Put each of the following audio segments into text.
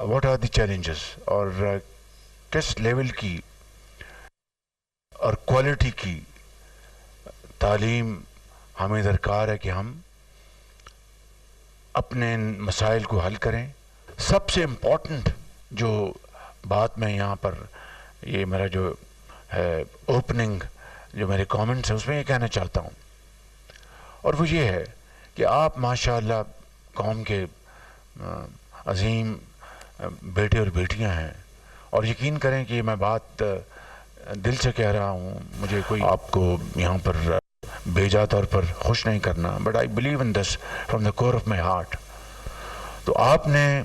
What are the challenges اور کس level کی اور کوالٹی کی تعلیم ہمیں درکار ہے کہ ہم اپنے ان مسائل کو حل کریں. سب سے امپورٹنٹ جو بات میں یہاں پر یہ میرا جو ہے اوپننگ جو میرے کامنٹس ہیں اس میں یہ کہنا چاہتا ہوں، اور وہ یہ ہے کہ آپ ماشاء اللہ قوم کے عظیم بیٹے اور بیٹیاں ہیں، اور یقین کریں کہ میں بات دل سے کہہ رہا ہوں. مجھے کوئی آپ کو یہاں پر بےجا طور پر خوش نہیں کرنا، but I believe in this from the core of my heart. تو آپ نے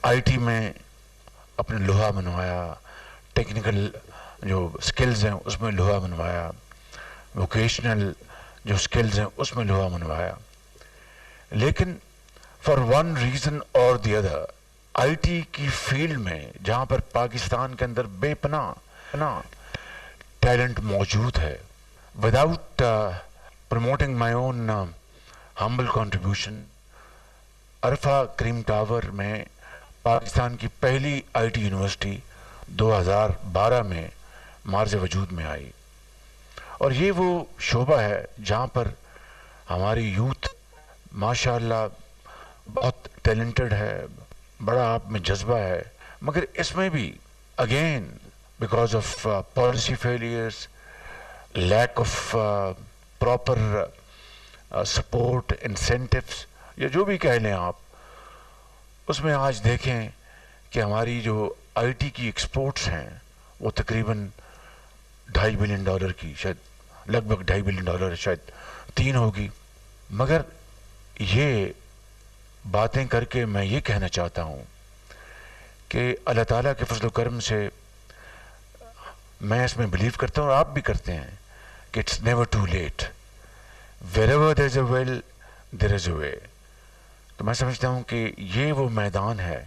آئی ٹی میں اپنے لوہا منوایا، ٹیکنیکل جو سکلز ہیں اس میں لوہا منوایا، ووکیشنل جو سکلز ہیں اس میں لوہا منوایا، لیکن فار ون ریزن اور دی ادر آئی ٹی کی فیلڈ میں جہاں پر پاکستان کے اندر بے پناہ ٹیلنٹ موجود ہے، وداؤٹ پروموٹنگ مائی اون ہمبل کنٹریبیوشن، عرفہ کریم ٹاور میں پاکستان کی پہلی آئی ٹی یونیورسٹی 2012 میں مارز وجود میں آئی، اور یہ وہ شعبہ ہے جہاں پر ہماری یوتھ ماشاء اللہ بہت ٹیلنٹڈ ہے، بڑا آپ میں جذبہ ہے، مگر اس میں بھی again because of policy failures, lack of proper support, incentives, یا جو بھی کہہ لیں آپ، اس میں آج دیکھیں کہ ہماری جو آئی ٹی کی ایکسپورٹس ہیں وہ تقریباً $2.5 بلین کی، شاید لگ بھگ $2.5 بلین، شاید 3 ہوگی. مگر یہ باتیں کر کے میں یہ کہنا چاہتا ہوں کہ اللہ تعالیٰ کے فضل و کرم سے میں اس میں بلیو کرتا ہوں اور آپ بھی کرتے ہیں کہ it's never too late, wherever there is a will there is a way. تو میں سمجھتا ہوں کہ یہ وہ میدان ہے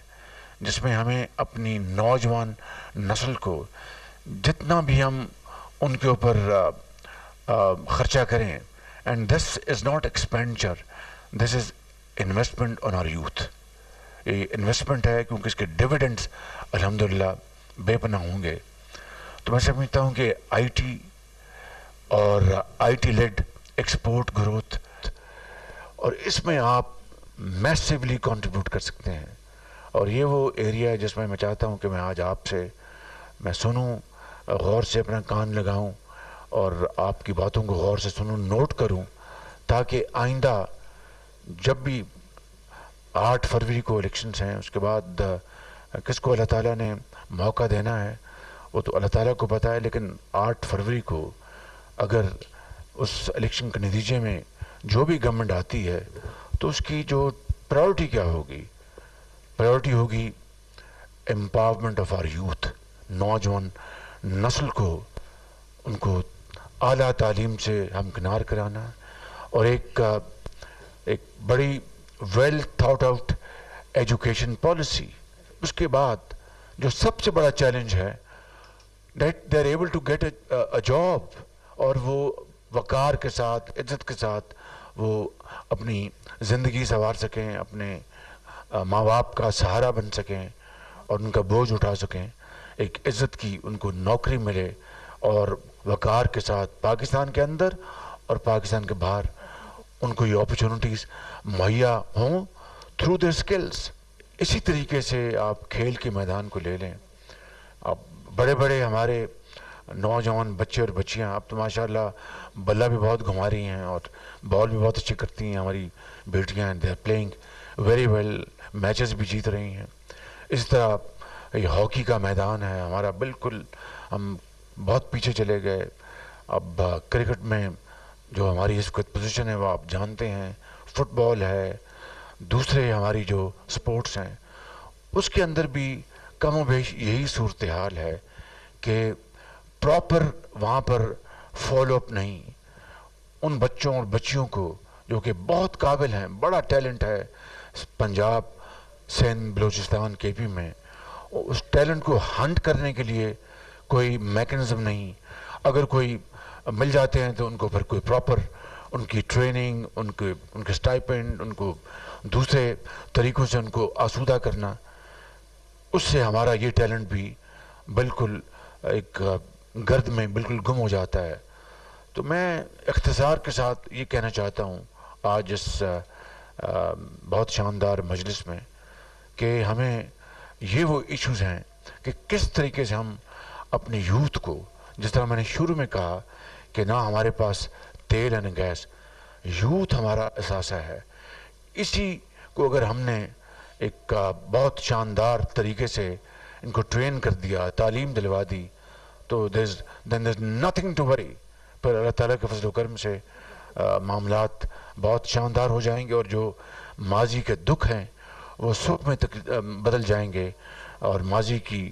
جس میں ہمیں اپنی نوجوان نسل کو جتنا بھی ہم ان کے اوپر خرچہ کریں، and this is not expenditure, this is investment on are youth. یہ انویسٹمنٹ ہے کیونکہ اس کے ڈیویڈنڈز الحمدللہ بے پناہ ہوں گے. تو میں سمجھتا ہوں کہ آئی ٹی اور I T lead export growth, اور اس میں آپ میسیولی کنٹریبیوٹ کر سکتے ہیں. اور یہ وہ ایریا ہے جس میں میں چاہتا ہوں کہ میں آج آپ سے میں سنوں، غور سے اپنا کان لگاؤں اور آپ کی باتوں کو غور سے سنوں، نوٹ کروں، تاکہ آئندہ جب بھی 8 فروری کو الیکشنز ہیں، اس کے بعد کس کو اللہ تعالیٰ نے موقع دینا ہے وہ تو اللہ تعالیٰ کو پتہ ہے، لیکن 8 فروری کو اگر اس الیکشن کے نتیجے میں جو بھی گورنمنٹ آتی ہے تو اس کی جو پرائورٹی کیا ہوگی؟ پرائورٹی ہوگی امپاورمنٹ آف آر یوتھ، نوجوان نسل کو، ان کو اعلیٰ تعلیم سے ہمکنار کرانا، اور ایک بڑی well thought out education policy. اس کے بعد جو سب سے بڑا چیلنج ہے that they are able to get a job, اور وہ وقار کے ساتھ، عزت کے ساتھ وہ اپنی زندگی سنوار سکیں، اپنے ماں باپ کا سہارا بن سکیں اور ان کا بوجھ اٹھا سکیں، ایک عزت کی ان کو نوکری ملے، اور وقار کے ساتھ پاکستان کے اندر اور پاکستان کے باہر ان کو یہ اپرچونٹیز مہیا ہوں تھرو دیئر سکلز. اسی طریقے سے آپ کھیل کے میدان کو لے لیں. اب بڑے بڑے ہمارے نوجوان بچے اور بچیاں اب تو ماشاءاللہ بلہ بھی بہت گھما رہی ہیں اور بال بھی بہت اچھی کرتی ہیں ہماری بیٹیاں، they are playing very well, matches بھی جیت رہی ہیں. اس طرح یہ ہاکی کا میدان ہے ہمارا، بالکل ہم بہت پیچھے چلے گئے. اب کرکٹ میں جو ہماری اس وقت پوزیشن ہے وہ آپ جانتے ہیں، فٹ بال ہے، دوسرے ہماری جو سپورٹس ہیں اس کے اندر بھی کم و بیش یہی صورتحال ہے کہ پراپر وہاں پر فالو اپ نہیں. ان بچوں اور بچیوں کو جو کہ بہت قابل ہیں، بڑا ٹیلنٹ ہے پنجاب، سندھ، بلوچستان، کے پی میں، اس ٹیلنٹ کو ہنٹ کرنے کے لیے کوئی میکنزم نہیں. اگر کوئی مل جاتے ہیں تو ان کو پھر کوئی پراپر ان کی ٹریننگ، ان کے سٹائپنڈ، ان کو دوسرے طریقوں سے ان کو آسودہ کرنا. اس سے ہمارا یہ ٹیلنٹ بھی بالکل ایک گرد میں بالکل گم ہو جاتا ہے. تو میں اختصار کے ساتھ یہ کہنا چاہتا ہوں آج اس بہت شاندار مجلس میں کہ ہمیں یہ وہ ایشوز ہیں کہ کس طریقے سے ہم اپنی یوتھ کو, جس طرح میں نے شروع میں کہا کہ نہ ہمارے پاس تیل ہے نہ گیس, یوتھ ہمارا اثاثہ ہے. اسی کو اگر ہم نے ایک بہت شاندار طریقے سے ان کو ٹرین کر دیا, تعلیم دلوا دی, تو then there's nothing to worry. پر اللہ تعالیٰ کے فضل و کرم سے معاملات بہت شاندار ہو جائیں گے, اور جو ماضی کے دکھ ہیں وہ سکھ میں بدل جائیں گے, اور ماضی کی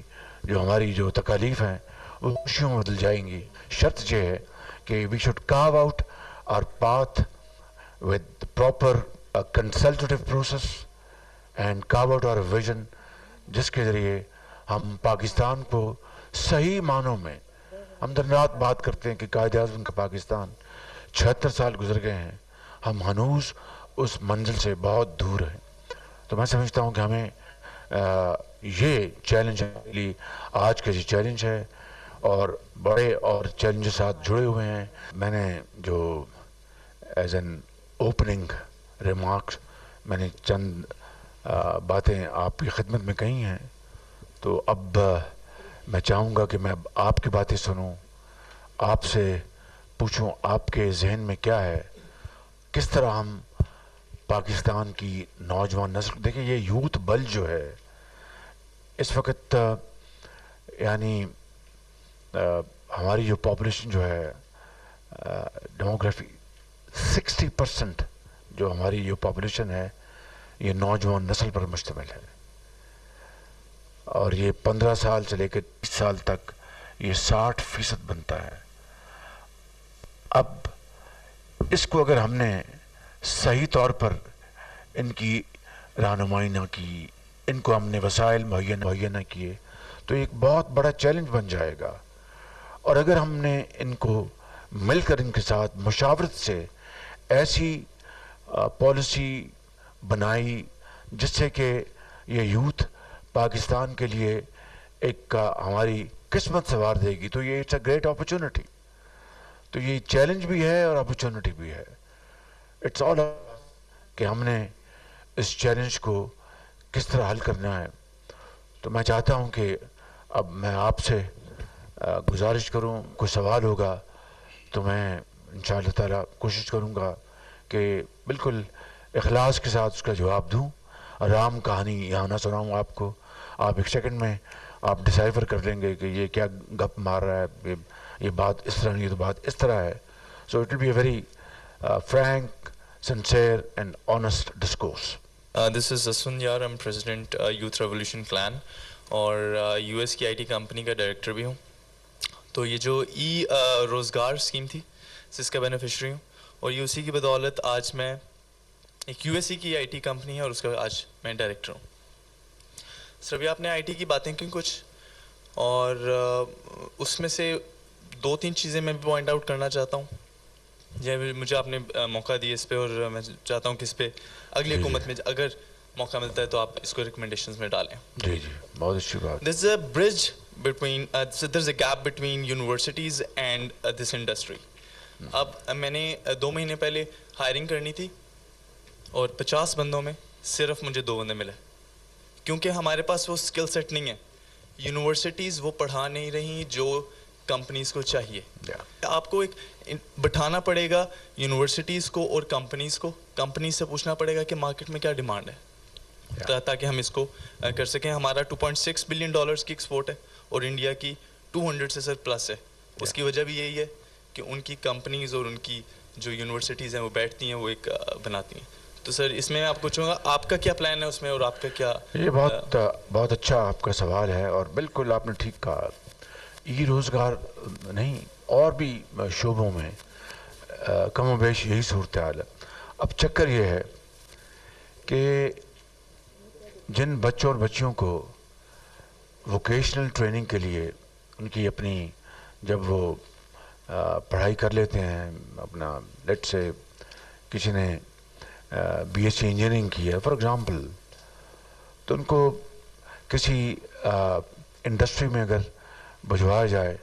جو ہماری جو تکالیف ہیں وہ خوشیوں میں بدل جائیں گی. شرط یہ ہے کہ we should carve out our path with proper consultative process and carve out our vision, جس کے ذریعے ہم پاکستان کو صحیح معنوں میں, ہم دن رات بات کرتے ہیں کہ قائد اعظم کا پاکستان 76 سال گزر گئے ہیں, ہم ہنوز اس منزل سے بہت دور ہیں. تو میں سمجھتا ہوں کہ ہمیں یہ چیلنج ہے, آج کا یہ چیلنج ہے, اور بڑے اور چیلنج ساتھ جڑے ہوئے ہیں. میں نے جو ایز این اوپننگ ریمارکس میں نے چند باتیں آپ کی خدمت میں کہی ہیں, تو اب میں چاہوں گا کہ میں اب آپ کی باتیں سنوں, آپ سے پوچھوں آپ کے ذہن میں کیا ہے, کس طرح ہم پاکستان کی نوجوان نسل, دیکھیں یہ یوتھ بل جو ہے اس وقت یعنی ہماری جو پاپولیشن جو ہے ڈیموگرافی 60% جو ہماری جو پاپولیشن ہے یہ نوجوان نسل پر مشتمل ہے, اور یہ 15 سال سے لے کے 30 سال تک یہ 60% بنتا ہے. اب اس کو اگر ہم نے صحیح طور پر ان کی رہنمائی نہ کی, ان کو ہم نے وسائل مہیا نہ کیے, تو ایک بہت بڑا چیلنج بن جائے گا. اور اگر ہم نے ان کو مل کر ان کے ساتھ مشاورت سے ایسی پالیسی بنائی جس سے کہ یہ یوتھ پاکستان کے لیے ایک ہماری قسمت سنوار دے گی, تو یہ اٹس اے گریٹ اپرچونٹی. تو یہ چیلنج بھی ہے اور اپرچونٹی بھی ہے. اٹس آل کہ ہم نے اس چیلنج کو کس طرح حل کرنا ہے. تو میں چاہتا ہوں کہ اب میں آپ سے گزارش کروں, کوئی سوال ہوگا تو میں انشاءاللہ تعالیٰ کوشش کروں گا کہ بالکل اخلاص کے ساتھ اس کا جواب دوں. رام کہانی یہاں نہ سناؤں آپ کو, آپ ایک سیکنڈ میں آپ ڈیسائفر کر لیں گے کہ یہ کیا گپ مار رہا ہے, یہ بات اس طرح نہیں, یہ تو بات اس طرح ہے. So it will be a very frank, sincere and honest discourse. This is Aswin Yar, I'm President Youth Revolution Clan اور US کی IT کمپنی کا ڈائریکٹر بھی ہوں. تو یہ جو روزگار اسکیم تھی جس کا بینیفیشری ہوں, اور یہ اسی کی بدولت آج میں ایک USA کی IT کمپنی ہے اور اس کا آج میں ڈائریکٹر ہوں. سر ابھی آپ نے IT کی باتیں کی کچھ, اور اس میں سے 2-3 چیزیں میں بھی پوائنٹ آؤٹ کرنا چاہتا ہوں. مجھے آپ نے موقع دیا اس پہ, اور میں چاہتا ہوں کہ اس پہ اگلی حکومت میں اگر موقع ملتا ہے تو آپ اس کو ریکمنڈیشنز میں ڈالیں. جی جی, بہت اچھی بات. There's a bridge between there's a gap between universities and this industry. اب میں نے 2 مہینے پہلے ہائرنگ کرنی تھی اور 50 بندوں میں صرف مجھے 2 بندے ملے, کیونکہ ہمارے پاس وہ اسکل سیٹ نہیں ہے. یونیورسٹیز وہ پڑھا نہیں رہی جو کمپنیز کو چاہیے. آپ کو ایک بٹھانا پڑے گا یونیورسٹیز کو اور کمپنیز کو, کمپنیز سے پوچھنا پڑے گا کہ مارکیٹ میں کیا ڈیمانڈ ہے, تاکہ ہم اس کو کر سکیں. ہمارا $2.6 بلین کی ایکسپورٹ ہے اور انڈیا کی 200 سے سر پلس ہے. اس کی وجہ بھی یہی ہے کہ ان کی کمپنیز اور ان کی جو یونیورسٹیز ہیں وہ بیٹھتی ہیں, وہ ایک بناتی ہیں. تو سر اس میں آپ پوچھوں گا آپ کا کیا پلان ہے اس میں, اور آپ کا کیا. یہ بہت اچھا آپ کا سوال ہے, اور بالکل آپ نے ٹھیک کہا. ای روزگار نہیں, اور بھی شعبوں میں کم و بیش یہی صورتحال ہے. اب چکر یہ ہے کہ جن بچوں اور بچیوں کو ووکیشنل ٹریننگ کے لیے ان کی اپنی جب وہ پڑھائی کر لیتے ہیں, اپنا لیٹ سے کسی نے BSc انجینئرنگ کی ہے فار ایگزامپل, تو ان کو کسی انڈسٹری میں اگر بھجوایا جائے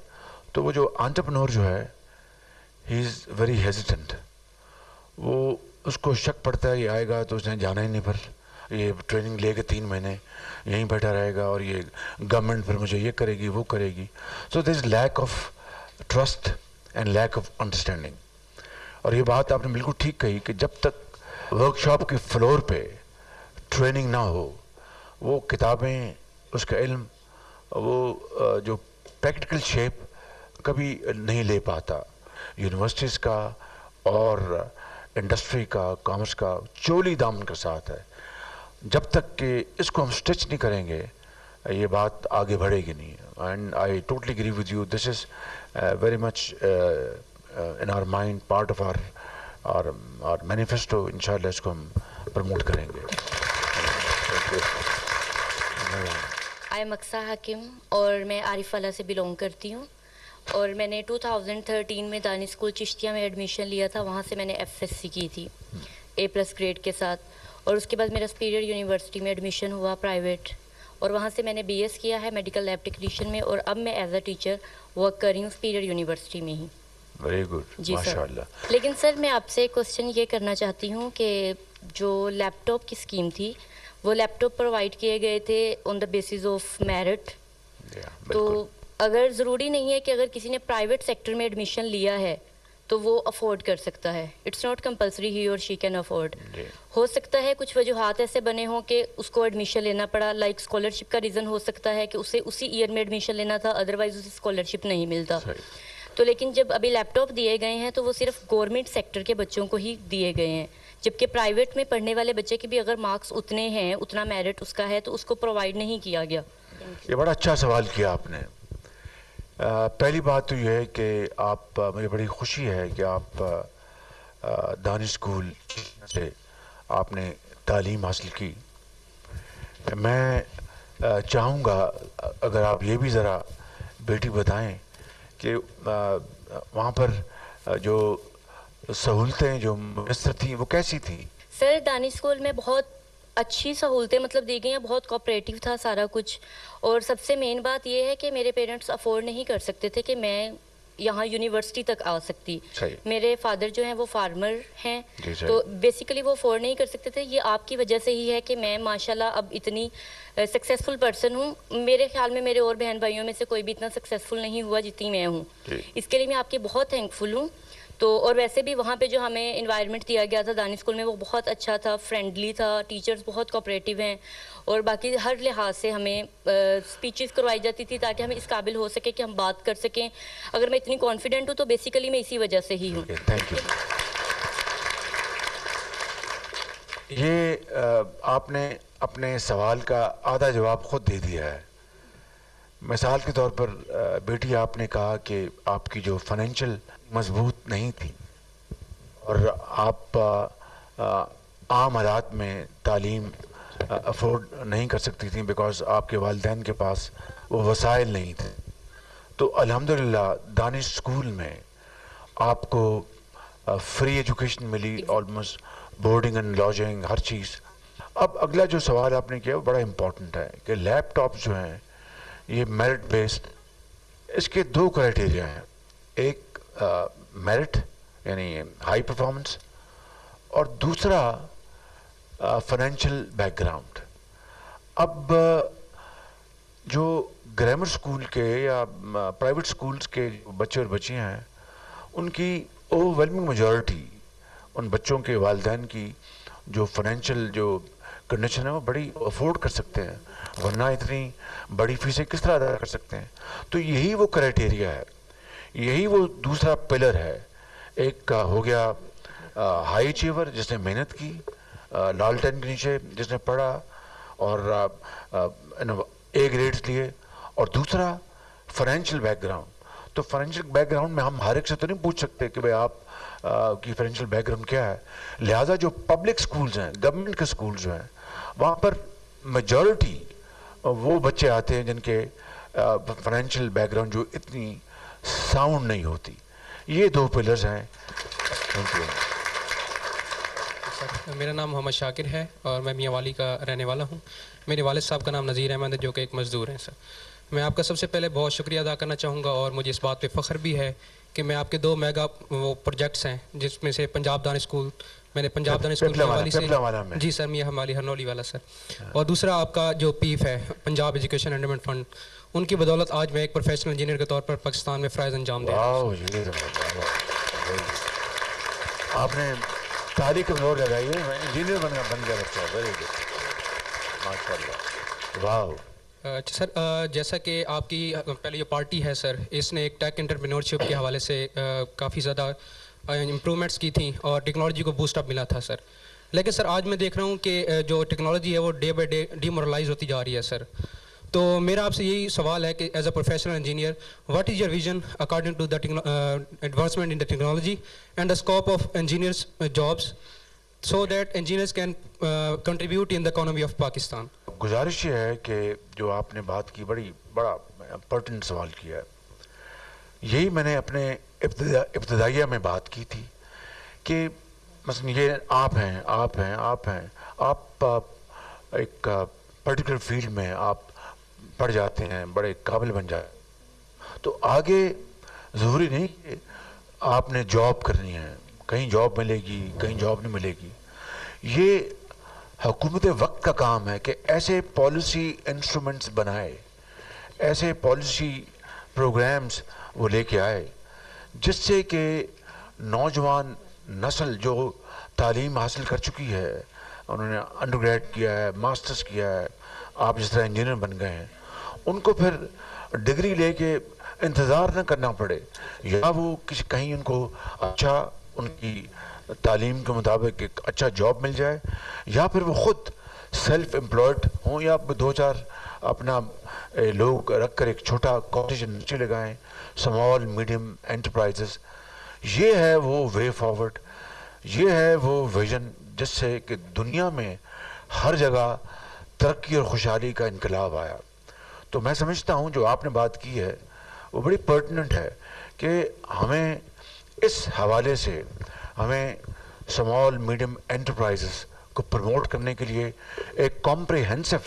تو وہ جو انٹرپرنور جو ہے ہی از ویری ہیزیٹنٹ. وہ اس کو شک پڑتا ہے یہ آئے گا تو اس نے جانا ہی نہیں، پھر یہ ٹریننگ لے کے 3 مہینے یہیں بیٹھا رہے گا اور یہ گورنمنٹ پھر مجھے یہ کرے گی وہ کرے گی. So there is lack of trust and lack of understanding. اور یہ بات آپ نے بالکل ٹھیک کہی کہ جب تک ورک شاپ کے فلور پہ ٹریننگ نہ ہو وہ کتابیں، اس کا علم، وہ جو پریکٹیکل شیپ کبھی نہیں لے پاتا. یونیورسٹیز کا اور انڈسٹری کا، کامرس کا چولی دامن کے ساتھ ہے. جب تک کہ اس کو ہم اسٹچ نہیں کریں گے یہ بات آگے بڑھے گی نہیں. And I totally agree with you. This is very much in our mind, part of our manifesto. انشاءاللہ اس کو ہم پروموٹ کریں گے. آئی ایم اقصیٰ حاکم اور میں عارف والا سے بلونگ کرتی ہوں، اور میں نے 2013 میں دانش اسکول چشتیہ میں ایڈمیشن لیا تھا. وہاں سے میں نے FSC کی تھی A+ گریڈ کے ساتھ، اور اس کے بعد میرا سپیریئر یونیورسٹی میں ایڈمیشن ہوا پرائیویٹ، اور وہاں سے میں نے BS کیا ہے میڈیکل لیب ٹیکنیشین میں، اور اب میں ایز اے ٹیچر ورک کر رہی ہوں سپیریئر یونیورسٹی میں ہی. ویری گڈ، جی ماشاء سر. اللہ. لیکن سر میں آپ سے کوشچن یہ کرنا چاہتی ہوں کہ جو لیپ ٹاپ کی اسکیم تھی وہ لیپ ٹاپ پرووائڈ کیے گئے تھے آن دا بیسس آف میرٹ. تو اگر ضروری نہیں ہے کہ اگر کسی نے پرائیویٹ سیکٹر میں ایڈمیشن لیا ہے تو وہ افورڈ کر سکتا ہے. اٹس ناٹ کمپلسری ہی اور شی کین افورڈ. ہو سکتا ہے کچھ وجوہات ایسے بنے ہوں کہ اس کو ایڈمیشن لینا پڑا، لائک اسکالرشپ کا ریزن ہو سکتا ہے کہ اسے اسی ایئر میں ایڈمیشن لینا تھا، ادروائز اسے اسکالرشپ نہیں ملتا. تو لیکن جب ابھی لیپ ٹاپ دیے گئے ہیں تو وہ صرف گورنمنٹ سیکٹر کے بچوں کو ہی دیے گئے ہیں، جبکہ پرائیویٹ میں پڑھنے والے بچے کے بھی اگر مارکس اتنے ہیں، اتنا میرٹ اس کا ہے، تو اس کو پرووائڈ نہیں کیا گیا. یہ بڑا اچھا سوال کیا آپ نے. پہلی بات تو یہ ہے کہ آپ، مجھے بڑی خوشی ہے کہ آپ دانش اسکول سے آپ نے تعلیم حاصل کی. میں چاہوں گا اگر آپ یہ بھی ذرا بیٹی بتائیں کہ وہاں پر جو سہولتیں جو میسر تھیں وہ کیسی تھیں؟ سر دانش اسکول میں بہت اچھی سہولتیں مطلب دی گئی ہیں، بہت کوآپریٹیو تھا سارا کچھ. اور سب سے مین بات یہ ہے کہ میرے پیرنٹس افورڈ نہیں کر سکتے تھے کہ میں یہاں یونیورسٹی تک آ سکتی. میرے فادر جو ہیں وہ فارمر ہیں، تو بیسیکلی وہ افورڈ نہیں کر سکتے تھے. یہ آپ کی وجہ سے ہی ہے کہ میں ماشاءاللہ اب اتنی سکسیزفل پرسن ہوں. میرے خیال میں میرے اور بہن بھائیوں میں سے کوئی بھی اتنا سکسیزفل نہیں ہوا جتنی میں ہوں. اس کے لیے میں آپ کی بہت تھینکفل ہوں. تو اور ویسے بھی وہاں پہ جو ہمیں انوائرمنٹ دیا گیا تھا دانش اسکول میں وہ بہت اچھا تھا، فرینڈلی تھا، ٹیچرز بہت کوآپریٹیو ہیں، اور باقی ہر لحاظ سے ہمیں اسپیچز کروائی جاتی تھی تاکہ ہمیں اس قابل ہو سکے کہ ہم بات کر سکیں. اگر میں اتنی کانفیڈنٹ ہوں تو بیسیکلی میں اسی وجہ سے ہی ہوں. Thank you. یہ آپ نے اپنے سوال کا آدھا جواب خود دے دیا ہے. مثال کے طور پر بیٹی آپ نے کہا کہ آپ کی جو فائنینشیل مضبوط نہیں تھی اور آپ عام حالات میں تعلیم افورڈ نہیں کر سکتی تھیں بیکاز آپ کے والدین کے پاس وہ وسائل نہیں تھے. تو الحمدللہ دانش اسکول میں آپ کو فری ایجوکیشن ملی، آلموسٹ بورڈنگ اینڈ لاجنگ ہر چیز. اب اگلا جو سوال آپ نے کیا وہ بڑا امپورٹنٹ ہے کہ لیپ ٹاپ جو ہیں یہ میرٹ بیسڈ، اس کے 2 کرائٹیریا ہیں. ایک میرٹ یعنی ہائی پرفارمنس، اور دوسرا فائنینشیل بیک گراؤنڈ. اب جو گرامر اسکول کے یا پرائیویٹ اسکولس کے بچے اور بچیاں ہیں ان کی اوور ویلمنگ میجورٹی ان بچوں کے والدین کی جو فائنینشیل جو کنڈیشن ہے وہ بڑی افورڈ کر سکتے ہیں، ورنہ اتنی بڑی فیسیں کس طرح ادا کر سکتے ہیں. تو یہی وہ کرائٹیریا ہے، یہی وہ دوسرا پلر ہے. ایک ہو گیا ہائی اچیور جس نے محنت کی، لالٹین کے نیچے جس نے پڑھا اور A گریڈز لیے، اور دوسرا فائنینشیل بیک گراؤنڈ. تو فائنینشیل بیک گراؤنڈ میں ہم ہر ایک سے تو نہیں پوچھ سکتے کہ بھائی آپ کی فائنینشیل بیک گراؤنڈ کیا ہے. لہٰذا جو پبلک سکولز ہیں، گورنمنٹ کے سکولز جو ہیں، وہاں پر میجورٹی وہ بچے آتے ہیں جن کے فائنینشیل بیک گراؤنڈ جو اتنی ساؤنڈ نہیں ہوتی. یہ 2 پلرز ہیں. سر میرا نام محمد شاکر ہے اور میں میاں والی کا رہنے والا ہوں. میرے والد صاحب کا نام نذیر احمد ہے جو کہ ایک مزدور ہیں. سر میں آپ کا سب سے پہلے بہت شکریہ ادا کرنا چاہوں گا اور مجھے اس بات پہ فخر بھی ہے کہ میں آپ کے 2 میگا وہ پروجیکٹس ہیں جس میں سے پنجاب دان اسکول میں نے پنجاب دان اسکول حوالے سے جی سر میاں ہماری ہرنولی والا سر, اور دوسرا آپ کا جو پیف ہے پنجاب ایجوکیشن اینڈومنٹ فنڈ, ان کی بدولت آج میں ایک پروفیشنل انجینئر کے طور پر پاکستان میں فرائض انجام دے رہا ہوں. آپ نے تاریخ کا زور لگائی ہے, انجینئر بن گیا بچہ, ویری گڈ ماشاء اللہ. واو. اچھا سر, جیسا کہ آپ کی پہلے جو پارٹی ہے سر اس نے ایک ٹیک انٹرپرینورشپ کے حوالے سے کافی زیادہ امپرومنٹس کی تھیں اور ٹیکنالوجی کو بوسٹ اپ ملا تھا سر, لیکن سر آج میں دیکھ رہا ہوں کہ جو ٹیکنالوجی ہے وہ day by day D moralise ہوتی جا رہی ہے سر. تو میرا آپ سے یہی سوال ہے کہ as a professional engineer what is your vision according to the advancement in the technology and the scope of engineers jobs so that engineers can contribute in the economy of Pakistan. گزارش یہ ہے کہ جو آپ نے بات کی بڑا امپورٹنٹ سوال کیا ہے. یہی میں نے اپنے ابتدائیہ میں بات کی تھی کہ مثلا یہ آپ ایک پرٹیکولر فیلڈ میں آپ پڑھ جاتے ہیں, بڑے قابل بن جاتے ہیں, تو آگے ضروری نہیں کہ آپ نے جاب کرنی ہے, کہیں جاب ملے گی کہیں جاب نہیں ملے گی. یہ حکومت وقت کا کام ہے کہ ایسے پالیسی انسٹرومنٹس بنائے, ایسے پالیسی پروگرامز وہ لے کے آئے جس سے کہ نوجوان نسل جو تعلیم حاصل کر چکی ہے, انہوں نے انڈر گریڈ کیا ہے, ماسٹرز کیا ہے, آپ جس طرح انجینئر بن گئے ہیں, ان کو پھر ڈگری لے کے انتظار نہ کرنا پڑے, یا وہ کہیں ان کو اچھا ان کی تعلیم کے مطابق ایک اچھا جاب مل جائے, یا پھر وہ خود سیلف امپلائڈ ہوں, یا 2-4 اپنا لوگ رکھ کر ایک چھوٹا کاٹیج انڈسٹری لگائیں, اسمال میڈیم انٹرپرائزز. یہ ہے وہ وے فارورڈ, یہ ہے وہ ویژن جس سے کہ دنیا میں ہر جگہ ترقی اور خوشحالی کا انقلاب آیا. تو میں سمجھتا ہوں جو آپ نے بات کی ہے وہ بڑی پرٹیننٹ ہے کہ ہمیں اس حوالے سے ہمیں اسمال میڈیم انٹرپرائزز کو پروموٹ کرنے کے لیے ایک کمپریہنسو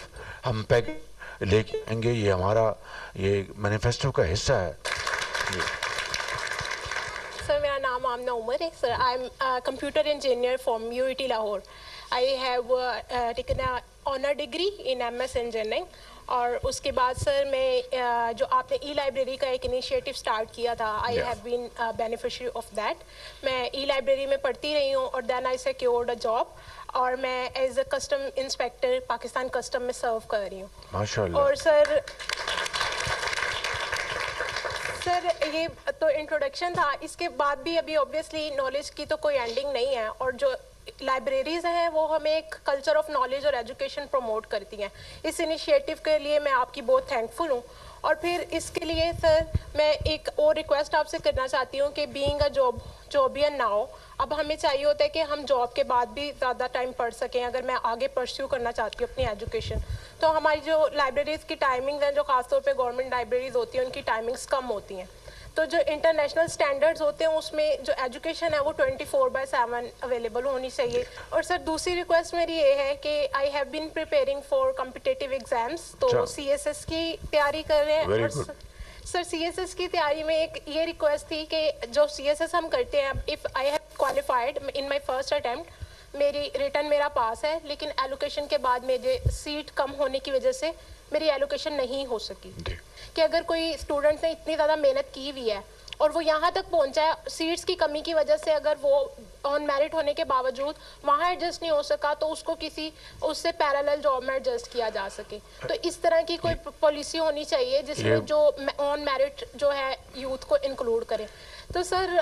ہم پیکیج لے کے آئیں گے. یہ ہمارا یہ مینیفیسٹو کا حصہ ہے. سر میرا نام آمنہ عمر ہے. Sir I am computer engineer from UET Lahore. I have taken honour degree in MS engineering, اور اس کے بعد سر میں جو آپ نے ای لائبریری کا ایک انیشیٹو اسٹارٹ کیا تھا, I have been beneficiary of that. میں ای لائبریری میں پڑھتی رہی ہوں اور دین آئی سیکیورڈ اے جاب, اور میں as a custom inspector Pakistan custom میں سرو کر رہی ہوں. ماشاءاللہ. اور سر یہ تو انٹروڈکشن تھا, اس کے بعد بھی ابھی اوبیسلی نالج کی تو کوئی اینڈنگ نہیں ہے, اور جو لائبریریز ہیں وہ ہمیں ایک کلچر آف نالج اور ایجوکیشن پروموٹ کرتی ہیں. اس انیشیٹو کے لیے میں آپ کی بہت تھینکفل ہوں. اور پھر اس کے لیے سر میں ایک اور ریکویسٹ آپ سے کرنا چاہتی ہوں کہ بینگ اے جابین ناؤ, اب ہمیں چاہیے ہوتا ہے کہ ہم جاب کے بعد بھی زیادہ ٹائم پڑھ سکیں. اگر میں آگے پرسیو کرنا چاہتی ہوں اپنی ایجوکیشن, تو ہماری جو لائبریریز کی ٹائمنگز ہیں, جو خاص طور پہ گورنمنٹ لائبریریز ہوتی ہیں, ان کی ٹائمنگز کم ہوتی ہیں. تو جو انٹرنیشنل اسٹینڈرڈز ہوتے ہیں اس میں جو ایجوکیشن ہے وہ 24/7 اویلیبل ہونی چاہیے. اور سر دوسری ریکویسٹ میری یہ ہے کہ I have been preparing for competitive exams, تو CSS کی تیاری کر رہے ہیں. اور سر CSS کی تیاری میں ایک یہ ریکویسٹ تھی کہ جو CSS ہم کرتے ہیں, if I have qualified in my first attempt, میری ریٹن میرا پاس ہے, لیکن ایلوکیشن کے بعد میرے سیٹ کم ہونے کی وجہ سے میری ایلوکیشن نہیں ہو سکی. کہ اگر کوئی اسٹوڈنٹ نے اتنی زیادہ محنت کی ہوئی ہے اور وہ یہاں تک پہنچا ہے, سیٹس کی کمی کی وجہ سے اگر وہ آن میرٹ ہونے کے باوجود وہاں ایڈجسٹ نہیں ہو سکا, تو اس کو کسی اس سے پیرالل جاب میں ایڈجسٹ کیا جا سکے. تو اس طرح کی کوئی پالیسی ہونی چاہیے جس میں جو آن میرٹ جو ہے یوتھ کو انکلوڈ کرے. تو سر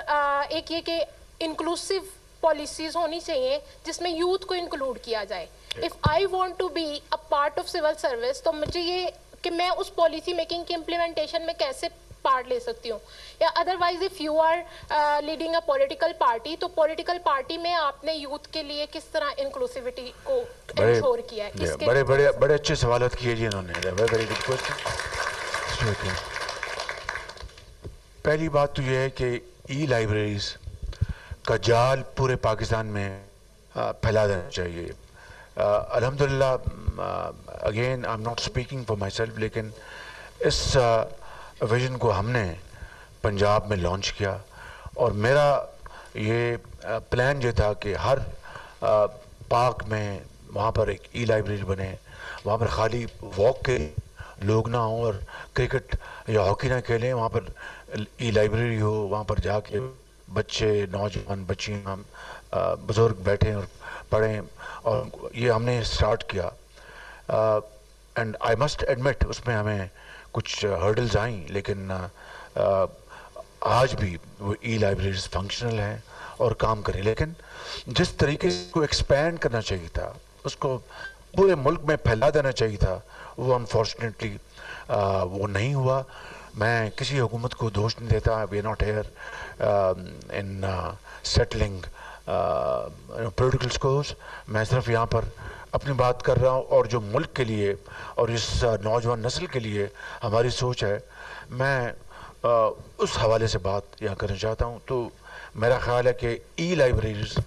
ایک یہ کہ انکلوسیو پالیسیز ہونی چاہیے جس میں یوتھ کو انکلوڈ کیا جائے. If I want to be a part of civil service, تو مجھے یہ کہ میں اس پالیسی میکنگ کی امپلیمنٹیشن میں کیسے پارٹ لے سکتی ہوں. یا otherwise if you are leading a political party, تو پولیٹیکل پارٹی میں آپ نے یوتھ کے لیے کس طرح انکلوسیوٹی کو انشور کیا ہے. بڑے اچھے سوالات کیے جی انہوں نے. Very good question. پہلی بات تو یہ ہے کہ ای لائبریریز کا جال پورے پاکستان میں پھیلا دینا چاہیے. الحمدللہ again I am not speaking for my self, لیکن اس ویژن کو ہم نے پنجاب میں لانچ کیا, اور میرا یہ پلان یہ تھا کہ ہر پارک میں وہاں پر ایک ای لائبریری بنے, وہاں پر خالی واک کے لوگ نہ ہوں اور کرکٹ یا ہاکی نہ کھیلیں, وہاں پر ای لائبریری ہو, وہاں پر جا کے بچے, نوجوان, بچیاں, بزرگ بیٹھیں اور پڑھیں. اور یہ ہم نے اسٹارٹ کیا, اینڈ آئی مسٹ ایڈمٹ اس میں ہمیں کچھ ہرڈلز آئیں, لیکن آج بھی وہ ای لائبریریز فنکشنل ہیں اور کام کریں. لیکن جس طریقے سے کو ایکسپینڈ کرنا چاہیے تھا, اس کو پورے ملک میں پھیلا دینا چاہیے تھا, وہ انفارچونیٹلی وہ نہیں ہوا. میں کسی حکومت کو دوش نہیں دیتا. We are not here in settling political scores. میں صرف یہاں پر اپنی بات کر رہا ہوں, اور جو ملک کے لیے اور اس نوجوان نسل کے لیے ہماری سوچ ہے, میں اس حوالے سے بات یہاں کرنا چاہتا ہوں. تو میرا خیال ہے کہ ای لائبریریز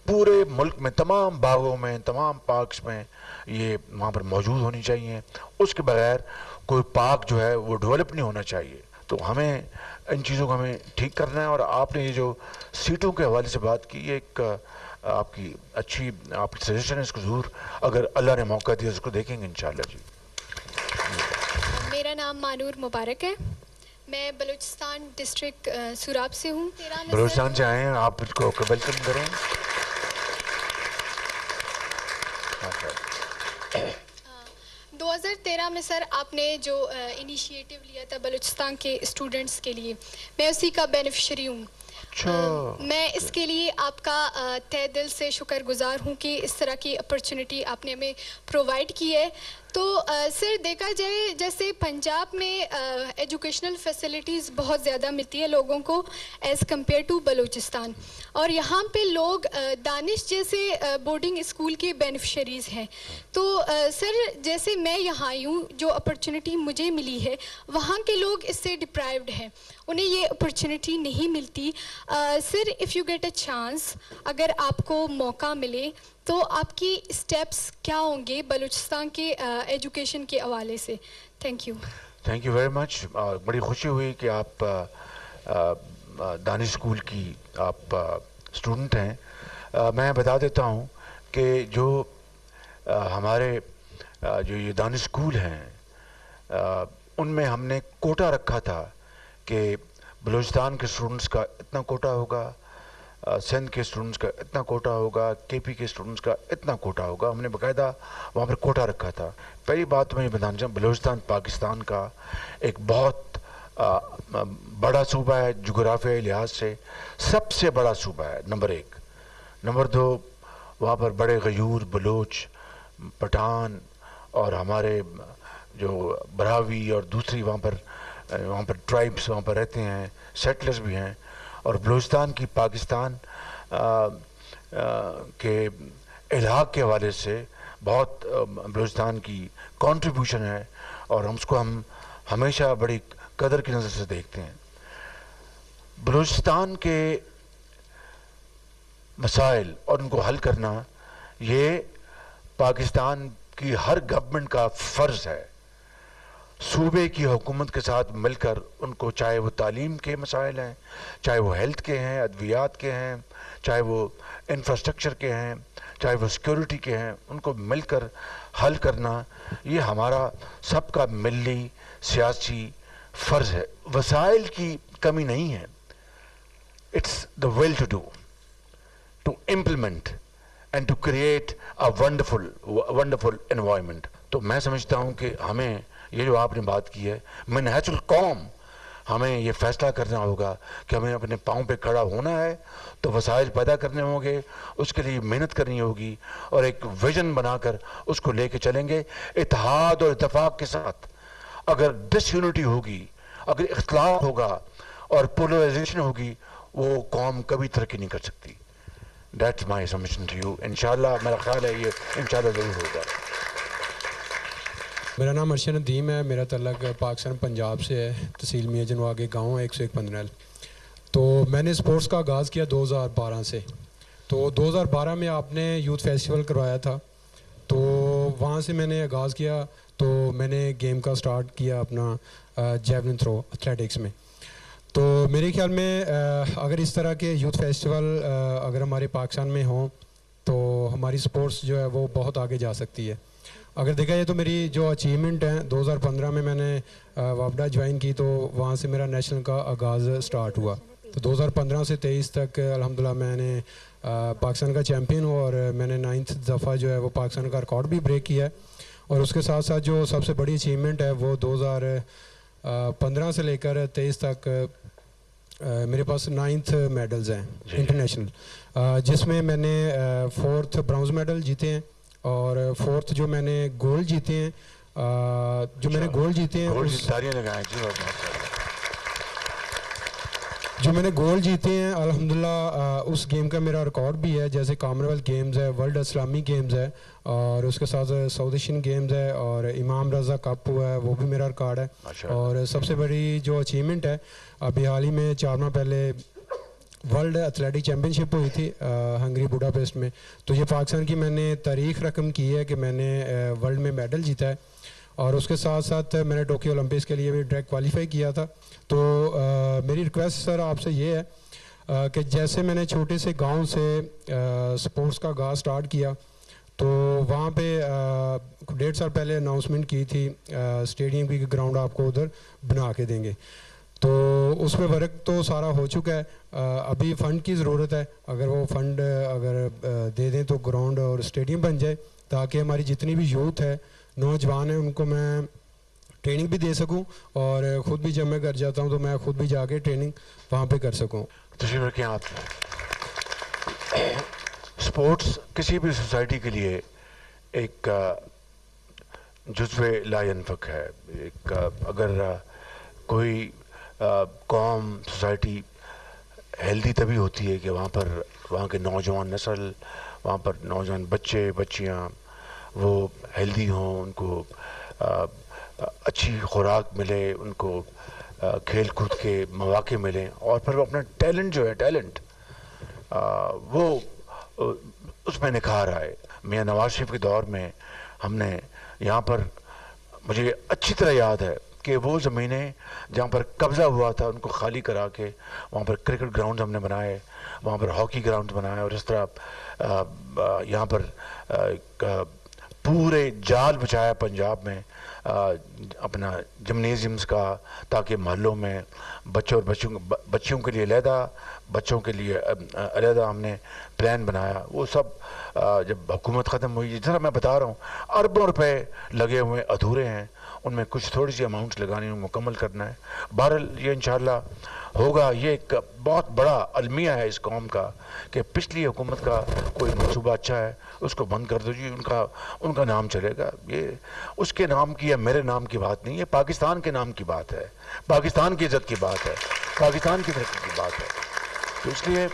پورے ملک میں تمام باغوں میں, تمام پارکس میں یہ وہاں پر موجود ہونی چاہیے. اس کے بغیر کوئی پارک جو ہے وہ ڈیولپ نہیں ہونا چاہیے. تو ہمیں ان چیزوں کو ہمیں ٹھیک کرنا ہے. اور آپ نے یہ جو سیٹوں کے حوالے سے بات کی, یہ ایک آپ کی اچھی آپ کی سجیشن ہے, اس کو ضرور اگر اللہ نے موقع دیا اس کو دیکھیں گے انشاءاللہ. جی, میرا نام مانور مبارک ہے, میں بلوچستان ڈسٹرکٹ سوراب سے ہوں. بلوچستان سے آئے ہیں, آپ اس کو ویلکم کریں. 2013 میں سر آپ نے جو انیشیٹو لیا تھا بلوچستان کے اسٹوڈنٹس کے لیے, میں اسی کا بینیفیشری ہوں. میں اس کے لیے آپ کا تہ دل سے شکر گزار ہوں کہ اس طرح کی اپرچونٹی آپ نے ہمیں پرووائڈ کی ہے. تو سر دیکھا جائے جیسے پنجاب میں ایجوکیشنل فیسلٹیز بہت زیادہ ملتی ہے لوگوں کو ایز کمپیئر ٹو بلوچستان, اور یہاں پہ لوگ دانش جیسے بورڈنگ اسکول کے بینیفیشریز ہیں. تو سر جیسے میں یہاں آئی ہوں, جو اپرچونٹی مجھے ملی ہے وہاں کے لوگ اس سے ڈپرائیوڈ ہیں, انہیں یہ اپرچونٹی نہیں ملتی. Sir if you get a chance, اگر آپ کو موقع ملے تو آپ کی اسٹیپس کیا ہوں گے بلوچستان کے ایجوکیشن کے حوالے سے؟ Thank you. Thank you very مچ. بڑی خوشی ہوئی کہ آپ دانش اسکول کی آپ اسٹوڈنٹ ہیں. میں بتا دیتا ہوں کہ جو ہمارے جو یہ دانش اسکول ہیں ان میں ہم نے کوٹا رکھا تھا کہ بلوچستان کے اسٹوڈنٹس کا اتنا کوٹا ہوگا, سندھ کے اسٹوڈنٹس کا اتنا کوٹا ہوگا, کے پی کے اسٹوڈنٹس کا اتنا کوٹا ہوگا. ہم نے باقاعدہ وہاں پر کوٹا رکھا تھا. پہلی بات میں یہ بتانا چاہوں, بلوچستان پاکستان کا ایک بہت بڑا صوبہ ہے, جغرافیائی لحاظ سے سب سے بڑا صوبہ ہے, نمبر 1. نمبر 2, وہاں پر بڑے غیور, بلوچ, پٹھان اور ہمارے جو براوی اور دوسری وہاں پر ٹرائبس وہاں پر رہتے ہیں, سیٹلرز بھی ہیں. اور بلوچستان کی پاکستان کے الحاق کے حوالے سے بہت بلوچستان کی کنٹریبیوشن ہے, اور ہم اس کو ہم ہمیشہ بڑی قدر کی نظر سے دیکھتے ہیں. بلوچستان کے مسائل اور ان کو حل کرنا یہ پاکستان کی ہر گورنمنٹ کا فرض ہے. صوبے کی حکومت کے ساتھ مل کر ان کو, چاہے وہ تعلیم کے مسائل ہیں, چاہے وہ ہیلتھ کے ہیں, ادویات کے ہیں, چاہے وہ انفراسٹرکچر کے ہیں, چاہے وہ سیکیورٹی کے ہیں, ان کو مل کر حل کرنا یہ ہمارا سب کا ملی سیاسی فرض ہے. وسائل کی کمی نہیں ہے, it's the will to do, to implement and to create a wonderful environment. تو میں سمجھتا ہوں کہ ہمیں یہ جو آپ نے بات کی ہے, منہج القوم, ہمیں یہ فیصلہ کرنا ہوگا کہ ہمیں اپنے پاؤں پہ کھڑا ہونا ہے تو وسائل پیدا کرنے ہوں گے, اس کے لیے محنت کرنی ہوگی اور ایک ویژن بنا کر اس کو لے کے چلیں گے اتحاد اور اتفاق کے ساتھ. اگر ڈس یونٹی ہوگی, اگر اختلاف ہوگا اور پولرائزیشن ہوگی, وہ قوم کبھی ترقی نہیں کر سکتی. That's my submission to you. انشاءاللہ میرا خیال ہے یہ انشاءاللہ ضرور ہوگا. میرا نام ارشد ندیم ہے, میرا تعلق پاکستان پنجاب سے ہے, تحصیل میاں جنواگ گاؤں 101 پندرل. تو میں نے اسپورٹس کا آغاز کیا 2012 سے. تو 2012 میں آپ نے یوتھ فیسٹیول کروایا تھا, تو وہاں سے میں نے آغاز کیا. تو میں نے گیم کا سٹارٹ کیا اپنا جیولن تھرو ایتھلیٹکس میں. تو میرے خیال میں اگر اس طرح کے یوتھ فیسٹیول اگر ہمارے پاکستان میں ہوں تو ہماری سپورٹس جو ہے وہ بہت آگے جا سکتی ہے. اگر دیکھا جائے تو میری جو اچیومنٹ ہیں 2015 میں نے وابڈا جوائن کی, تو وہاں سے میرا نیشنل کا آغاز سٹارٹ ہوا. تو 2015 سے 23 تک الحمدللہ میں نے پاکستان کا چیمپئن ہوں, اور میں نے 9th دفعہ جو ہے وہ پاکستان کا ریکارڈ بھی بریک کیا ہے. اور اس کے ساتھ ساتھ جو سب سے بڑی اچیومنٹ ہے وہ 2015 سے لے کر 23 تک میرے پاس 9th میڈلز ہیں انٹرنیشنل, جس میں نے 4th برانز میڈل جیتے ہیں, اور 4th جو میں نے گولڈ جیتے ہیں, جو میں نے گولڈ جیتے ہیں جو میں نے گولڈ جیتے ہیں الحمدللہ اس گیم کا میرا ریکارڈ بھی ہے. جیسے کامن ویلتھ گیمز ہے, ورلڈ اسلامی گیمز ہے, اور اس کے ساتھ ساؤتھ ایشین گیمز ہے, اور امام رضا کپ ہوا ہے وہ بھی میرا ریکارڈ ہے. اور سب سے بڑی جو اچیومنٹ ہے ابھی حال ہی میں 4 ماہ پہلے ورلڈ ایتھلیٹک چیمپئن شپ ہوئی تھی ہنگری بوڈاپیسٹ میں. تو یہ پاکستان کی میں نے تاریخ رقم کی ہے کہ میں نے ورلڈ میں میڈل جیتا ہے. اور اس کے ساتھ ساتھ میں نے ٹوکیو اولمپکس کے لیے بھی ڈائریکٹ کوالیفائی کیا تھا. تو میری ریکویسٹ سر آپ سے یہ ہے کہ جیسے میں نے چھوٹے سے گاؤں سے سپورٹس کا آغاز سٹارٹ کیا, تو وہاں پہ 1.5 سال پہلے اناؤنسمنٹ کی تھی اسٹیڈیم کی گراؤنڈ آپ کو ادھر بنا کے دیں گے. تو اس میں ورک تو سارا ہو چکا ہے, ابھی فنڈ کی ضرورت ہے. اگر وہ فنڈ اگر دے دیں تو گراؤنڈ اور اسٹیڈیم بن جائے, تاکہ ہماری جتنی بھی یوتھ ہے, نوجوان ہیں, ان کو میں ٹریننگ بھی دے سکوں, اور خود بھی جب میں گھر جاتا ہوں تو میں خود بھی جا کے ٹریننگ وہاں پہ کر سکوں. تشریف رکھیں آپ. اسپورٹس کسی بھی سوسائٹی کے لیے ایک جزو لا ينفک ہے. ایک اگر کوئی قوم سوسائٹی ہیلدی تبھی ہوتی ہے کہ وہاں کے نوجوان نسل, وہاں پر نوجوان بچے بچیاں وہ ہیلدی ہوں, ان کو اچھی خوراک ملے, ان کو کھیل کود کے مواقع ملیں, اور پھر وہ اپنا ٹیلنٹ جو ہے وہ اس میں نکھار آئے. میاں نواز شریف کے دور میں ہم نے یہاں پر, مجھے اچھی طرح یاد ہے کہ وہ زمینیں جہاں پر قبضہ ہوا تھا ان کو خالی کرا کے وہاں پر کرکٹ گراؤنڈ ہم نے بنائے, وہاں پر ہاکی گراؤنڈ بنائے, اور اس طرح یہاں پر پورے جال بچایا پنجاب میں اپنا جمنیزیمز کا, تاکہ محلوں میں بچیوں کے لیے علیحدہ, بچوں کے لیے علیحدہ ہم نے پلان بنایا. وہ سب جب حکومت ختم ہوئی, جس طرح میں بتا رہا ہوں اربوں روپے لگے ہوئے ادھورے ہیں, ان میں کچھ تھوڑی سی اماؤنٹس لگانی, مکمل کرنا ہے. بہرحال یہ انشاءاللہ ہوگا. یہ ایک بہت بڑا المیہ ہے اس قوم کا کہ پچھلی حکومت کا کوئی منصوبہ اچھا ہے اس کو بند کر دو جی, ان کا نام چلے گا. یہ اس کے نام کی یا میرے نام کی بات نہیں ہے, پاکستان کے نام کی بات ہے, پاکستان کی عزت کی بات ہے, پاکستان کی ترقی کی بات ہے. تو اس لیے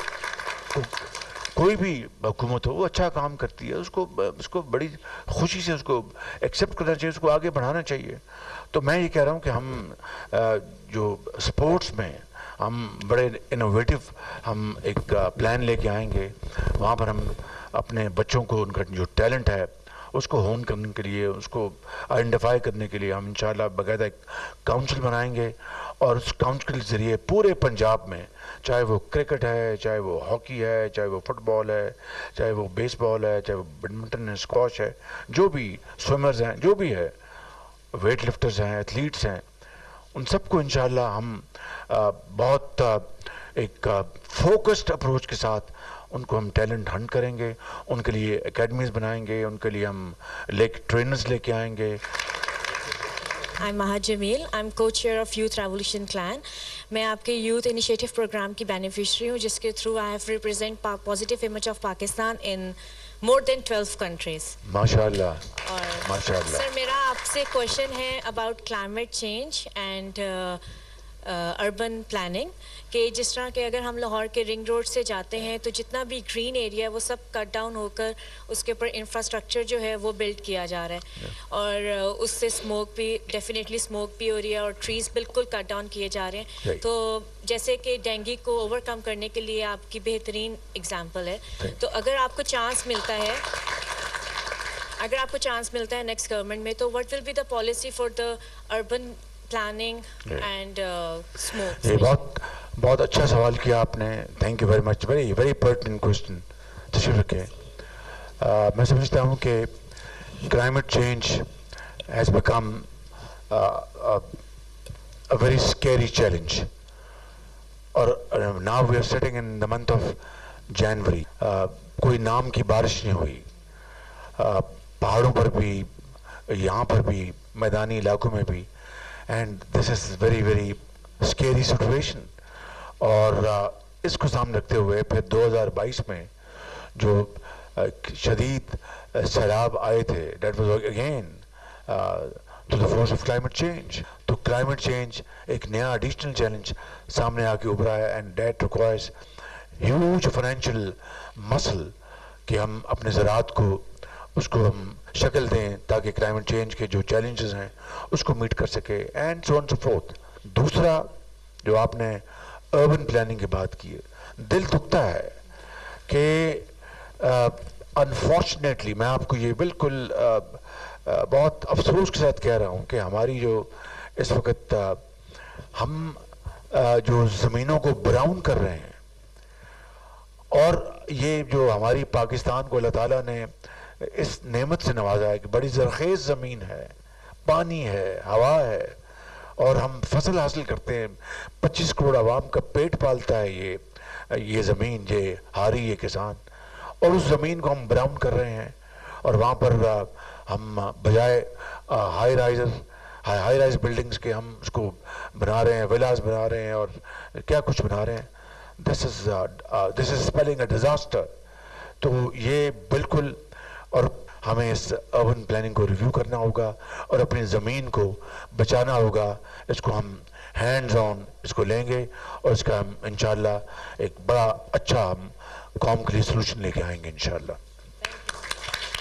کوئی بھی حکومت ہو وہ اچھا کام کرتی ہے, اس کو بڑی خوشی سے اس کو ایکسیپٹ کرنا چاہیے, اس کو آگے بڑھانا چاہیے. تو میں یہ کہہ رہا ہوں کہ ہم جو سپورٹس میں ہم بڑے انوویٹو ہم ایک پلان لے کے آئیں گے. وہاں پر ہم اپنے بچوں کو ان کا جو ٹیلنٹ ہے اس کو ہون کرنے کے لیے, اس کو آئیڈینٹیفائی کرنے کے لیے ہم انشاءاللہ باقاعدہ ایک کاؤنسل بنائیں گے, اور اس کاؤنسل کے ذریعے پورے پنجاب میں, چاہے وہ کرکٹ ہے, چاہے وہ ہاکی ہے, چاہے وہ فٹ بال ہے, چاہے وہ بیس بال ہے, چاہے وہ بیڈمنٹن ہے, اسکواش ہے, جو بھی سوئمرز ہیں, جو بھی ہے, ویٹ لفٹرز ہیں, ایتھلیٹس ہیں, ان سب کو انشاءاللہ ہم بہت ایک فوکسڈ اپروچ کے ساتھ ان کو ہم ٹیلنٹ ہنٹ کریں گے, ان کے لیے اکیڈمیز بنائیں گے, ان کے لیے ہم ٹرینرز لے کے آئیں گے. I'm Maha Jamil. I'm co-chair of Youth Revolution Clan. میں آپ کے یوتھ انیشیٹو پروگرام کی بینیفیشری ہوں, جس کے through I have represent positive image of Pakistan in more than 12 countries. ماشاءاللہ. ماشاءاللہ. سر میرا آپ سے کوشچن ہے about climate change and urban planning کہ جس طرح کہ اگر ہم لاہور کے رنگ روڈ سے جاتے ہیں تو جتنا بھی گرین ایریا ہے وہ سب کٹ ڈاؤن ہو کر اس کے اوپر انفراسٹرکچر جو ہے وہ بلڈ کیا جا رہا ہے اور اس سے اسموک بھی ڈیفینیٹلی اسموک بھی ہو رہی ہے اور ٹریز بالکل کٹ ڈاؤن کیے جا رہے ہیں. تو جیسے کہ ڈینگی کو اوور کم کرنے کے لیے آپ کی بہترین اگزامپل ہے. تو اگر آپ کو چانس ملتا ہے نیکسٹ گورنمنٹ میں تو what will be the policy for the urban planning and smoke? یہ بہت اچھا سوال کیا آپ نے. Thank you very much. Very pertinent question. تشریف رکھیں. میں سمجھتا ہوں کہ climate change has become a very scary challenge. اور now we are sitting in the month of January. کوئی نام کی بارش نہیں ہوئی. پہاڑوں پر بھی, یہاں پر بھی, میدانی علاقوں میں بھی. And this is very very scary situation. اور اس کو سامنے رکھتے ہوئے پھر 2022 میں جو شدید سیلاب آئے تھے, that was again to the force of climate change. تو climate change ایک نیا additional challenge سامنے آ کے ابھرا ہے and that requires huge financial muscle کہ ہم اپنے زراعت کو اس کو ہم شکل دیں تاکہ climate change کے جو challenges ہیں اس کو میٹ کر سکے and so on so forth. دوسرا جو آپ نے urban planning کی بات کی ہے, دل دکھتا ہے کہ unfortunately میں آپ کو یہ بالکل بہت افسوس کے ساتھ کہہ رہا ہوں کہ ہماری جو اس وقت ہم جو زمینوں کو براؤن کر رہے ہیں, اور یہ جو ہماری پاکستان کو اللہ تعالیٰ نے اس نعمت سے نوازا ہے کہ بڑی زرخیز زمین ہے, پانی ہے, ہوا ہے, اور ہم فصل حاصل کرتے ہیں. 25 کروڑ عوام کا پیٹ پالتا ہے یہ زمین, یہ ہاری, یہ کسان, اور اس زمین کو ہم براؤن کر رہے ہیں. اور وہاں پر ہم بجائے ہائی رائز بلڈنگز کے ہم اس کو بنا رہے ہیں, ولاز بنا رہے ہیں اور کیا کچھ بنا رہے ہیں. دس از اسپیلنگ اے ڈیزاسٹر. تو یہ بالکل, اور ہمیں اس اربن پلاننگ کو ریویو کرنا ہوگا اور اپنی زمین کو بچانا ہوگا. اس کو ہم ہینڈز آن اس کو لیں گے اور اس کا ہم انشاءاللہ ایک بڑا اچھا ہم قوم کے لیے سلوشن لے کے آئیں گے انشاءاللہ.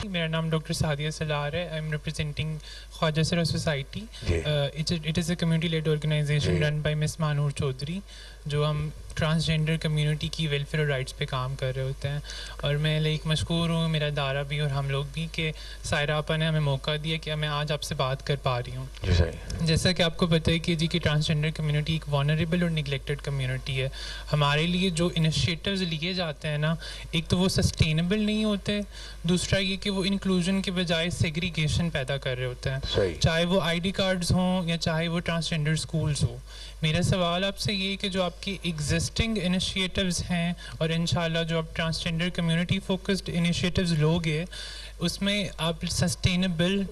میرا نام ڈاکٹر سعدیہ سلار ہے. I am representing Khawaja Sira society. It is a community led organisation run by miss Mahnoor Chaudhry, جو ہم ٹرانسجینڈر کمیونٹی کی ویلفیئر اور رائٹس پہ کام کر رہے ہوتے ہیں. اور میں مشکور ہوں, میرا ادارہ بھی اور ہم لوگ بھی, کہ سائرہ آپا نے ہمیں موقع دیا کہ میں آج آپ سے بات کر پا رہی ہوں. جیسا کہ آپ کو پتہ ہے کہ کہ ٹرانسجینڈر کمیونٹی ایک وانریبل اور نگلیکٹڈ کمیونٹی ہے. ہمارے لیے جو انیشیٹوز لیے جاتے ہیں نا, ایک تو وہ سسٹینیبل نہیں ہوتے, دوسرا یہ کہ وہ انکلوژن کے بجائے سیگریگیشن پیدا کر رہے ہوتے ہیں, چاہے وہ آئی ڈی کارڈز ہوں یا چاہے وہ ٹرانسجینڈر اسکولز ہوں. میرا سوال آپ سے یہ کہ جو آپ کی ایگزسٹنگ انیشیٹوز ہیں اور انشاءاللہ جو آپ ٹرانسجینڈر کمیونٹی فوکسڈ انیشیٹوز لوگے, اس میں آپ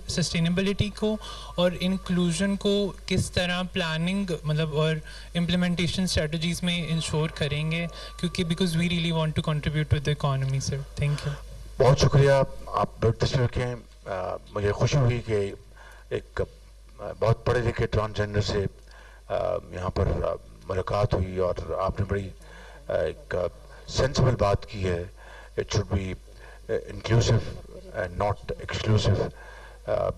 سسٹینیبلٹی کو اور انکلوژن کو کس طرح پلاننگ اور امپلیمنٹیشن اسٹریٹجیز میں انشور کریں گے, کیونکہ because we really want to contribute to the economy. Sir thank you. بہت شکریہ. آپ تشریف رکھیں. مجھے خوشی ہوئی کہ ایک بہت پڑھے لکھے ٹرانسجینڈر سے یہاں پر ملاقات ہوئی اور آپ نے بڑی ایک سینسیبل بات کی ہے. It should be inclusive and not exclusive.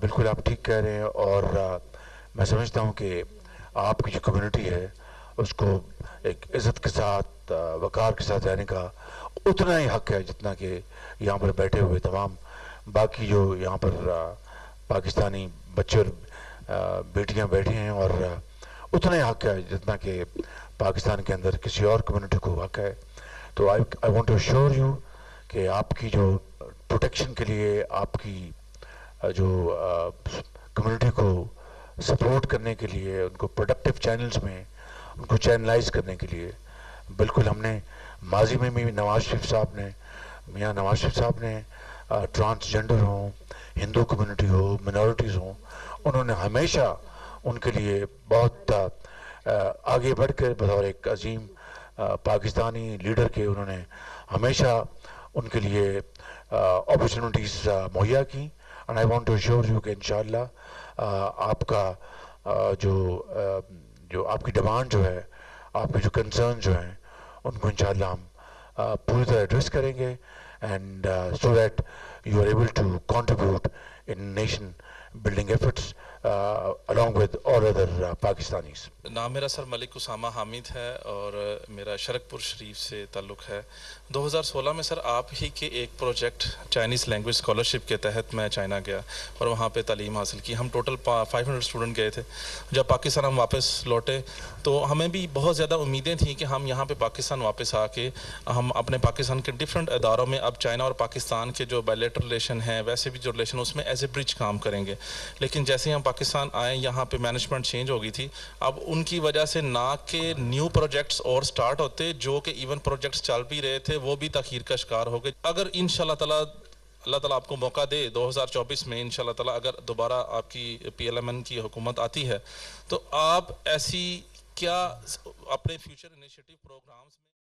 بالکل آپ ٹھیک کہہ رہے ہیں, اور میں سمجھتا ہوں کہ آپ کی جو کمیونٹی ہے اس کو ایک عزت کے ساتھ, وقار کے ساتھ رہنے کا اتنا ہی حق ہے جتنا کہ یہاں پر بیٹھے ہوئے تمام باقی جو یہاں پر پاکستانی بچے اور بیٹیاں بیٹھے ہیں, اور اتنا ہی حق ہے جتنا کہ پاکستان کے اندر کسی اور کمیونٹی کو حق ہے. تو I want to assure you کہ آپ کی جو پروٹیکشن کے لیے, آپ کی جو کمیونٹی کو سپورٹ کرنے کے لیے, ان کو پروڈکٹیو چینلز میں ان کو چینلائز کرنے کے لیے, بالکل ہم نے ماضی میں بھی میاں نواز شریف صاحب نے ٹرانسجینڈر ہوں, ہندو کمیونٹی ہو, منورٹیز ہوں, انہوں نے ہمیشہ ان کے لیے بہت آگے بڑھ کر بطور ایک عظیم پاکستانی لیڈر کے انہوں نے ہمیشہ ان کے لیے اپرچونٹیز مہیا کی. And I want to assure you کہ انشاءاللہ آپ کا جو آپ کی ڈیمانڈ جو ہے، آپ کے جو کنسرن جو ہیں، ان کو انشاءاللہ ہم پوری طرح ایڈریس کریں گے، and so that you are able to contribute in nation building efforts along with all other Pakistanis. نام میرا سر ملک اسامہ حامد ہے اور میرا شرک پور شریف سے تعلق ہے. 2016 میں سر آپ ہی کے ایک پروجیکٹ چائنیز لینگویج اسکالرشپ کے تحت میں چائنا گیا اور وہاں پہ تعلیم حاصل کی. ہم ٹوٹل 500 اسٹوڈنٹ گئے تھے. جب پاکستان ہم واپس لوٹے تو ہمیں بھی بہت زیادہ امیدیں تھیں کہ ہم یہاں پہ پاکستان واپس آ کے ہم اپنے پاکستان کے ڈفرینٹ اداروں میں اب چائنا اور پاکستان کے جو بائلیٹرل ریلیشن ہیں ویسے بھی جو ریلیشن اس میں ایز اے برج کام کریں گے. لیکن جیسے ہی ہم پاکستان آئے یہاں پہ مینجمنٹ چینج ہو گئی تھی. اب ان کی وجہ سے نہ کہ نیو پروجیکٹس اور سٹارٹ ہوتے، جو کہ ایون پروجیکٹس چل بھی رہے تھے وہ بھی تاخیر کا شکار ہو گئے. اگر انشاءاللہ تعالی اللہ تعالیٰ آپ کو موقع دے 2024 میں انشاءاللہ تعالیٰ اگر دوبارہ آپ کی PLMN کی حکومت آتی ہے تو آپ ایسی کیا اپنے فیوچر انیشیٹو پروگرامز میں